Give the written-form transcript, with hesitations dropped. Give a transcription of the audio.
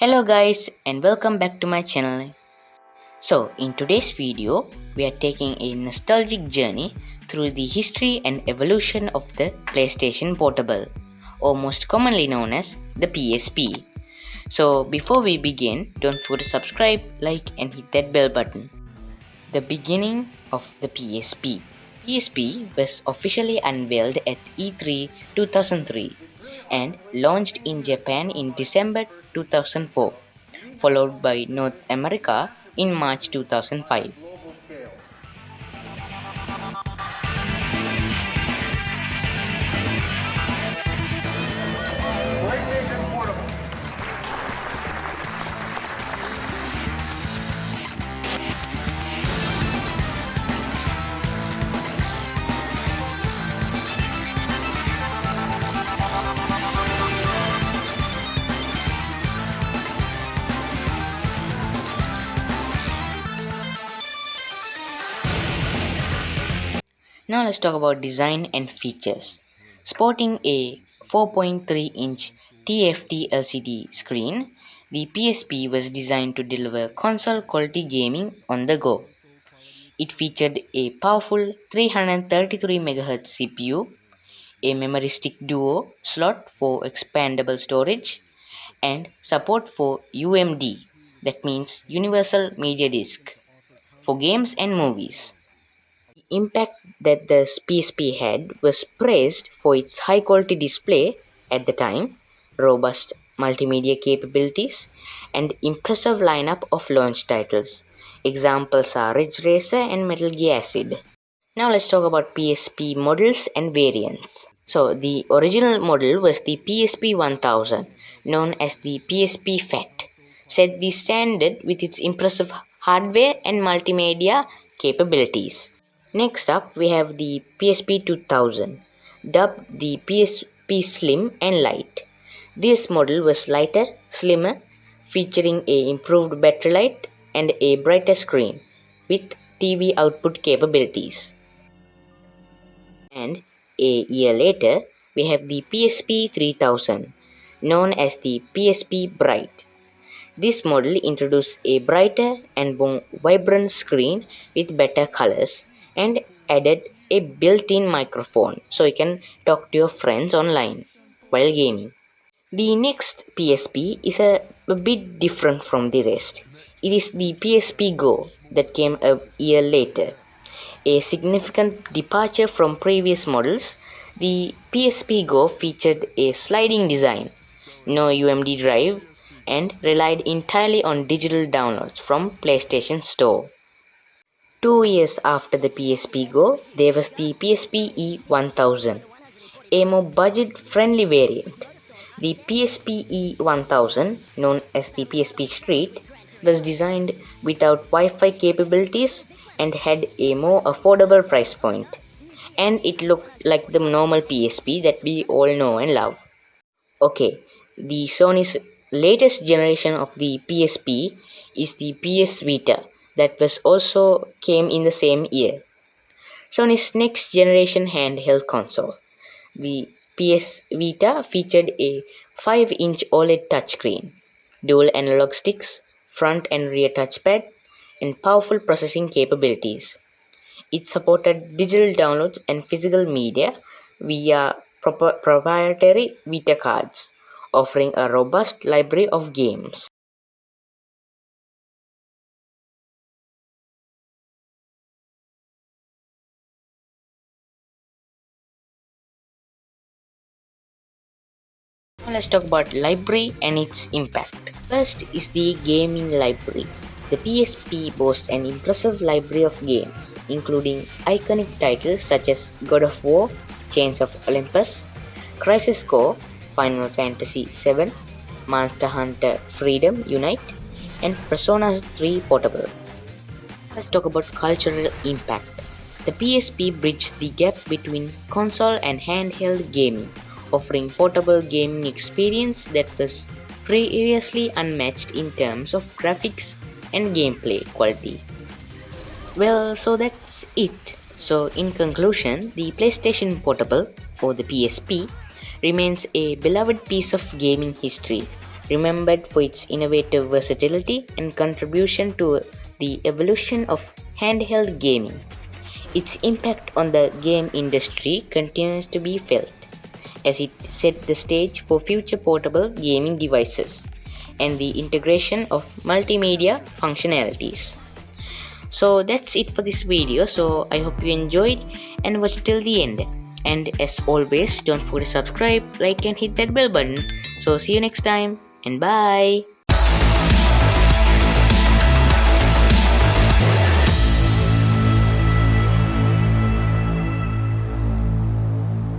Hello guys and welcome back to my channel. So in today's video we are taking a nostalgic journey through the history and evolution of the PlayStation Portable, or most commonly known as the PSP. So before we begin, don't forget to subscribe, like and hit that bell button. The beginning of the PSP. PSP was officially unveiled at E3 2003 and launched in Japan in December 2004, followed by North America in March 2005. Now let's talk about design and features. Sporting a 4.3-inch TFT LCD screen, the PSP was designed to deliver console-quality gaming on the go. It featured a powerful 333 MHz CPU, a memory stick duo slot for expandable storage, and support for UMD, that means Universal Media Disc, for games and movies. The impact that the PSP had was praised for its high-quality display at the time, robust multimedia capabilities, and impressive lineup of launch titles. Examples are Ridge Racer and Metal Gear Acid. Now let's talk about PSP models and variants. So the original model was the PSP 1000, known as the PSP FAT, set the standard with its impressive hardware and multimedia capabilities. Next up, we have the PSP 2000, dubbed the PSP Slim and Light. This model was lighter, slimmer, featuring a improved battery life and a brighter screen with TV output capabilities. And a year later, we have the PSP 3000, known as the PSP Bright. This model introduced a brighter and more vibrant screen with better colors and added a built-in microphone so you can talk to your friends online while gaming. The next PSP is a bit different from the rest. It is the PSP Go that came a year later. A significant departure from previous models, the PSP Go featured a sliding design, no UMD drive, and relied entirely on digital downloads from PlayStation Store. 2 years after the PSP Go, there was the PSP E1000, a more budget-friendly variant. The PSP E1000, known as the PSP Street, was designed without Wi-Fi capabilities and had a more affordable price point. And it looked like the normal PSP that we all know and love. Okay, the Sony's latest generation of the PSP is the PS Vita that was also came in the same year. Sony's next generation handheld console. The PS Vita featured a 5-inch OLED touchscreen, dual analog sticks, front and rear touchpad, and powerful processing capabilities. It supported digital downloads and physical media via proprietary Vita cards, offering a robust library of games. Now let's talk about library and its impact. First is the gaming library. The PSP boasts an impressive library of games, including iconic titles such as God of War, Chains of Olympus, Crisis Core, Final Fantasy VII, Monster Hunter Freedom Unite, and Persona 3 Portable. Let's talk about cultural impact. The PSP bridged the gap between console and handheld gaming, offering portable gaming experience that was previously unmatched in terms of graphics and gameplay quality. Well, so that's it. So in conclusion, the PlayStation Portable, or the PSP, remains a beloved piece of gaming history remembered for its innovative versatility and contribution to the evolution of handheld gaming. Its impact on the game industry continues to be felt, as it set the stage for future portable gaming devices and the integration of multimedia functionalities. So that's it for this video. So I hope you enjoyed and watched till the end. And as always, don't forget to subscribe, like, and hit that bell button. So see you next time, and bye.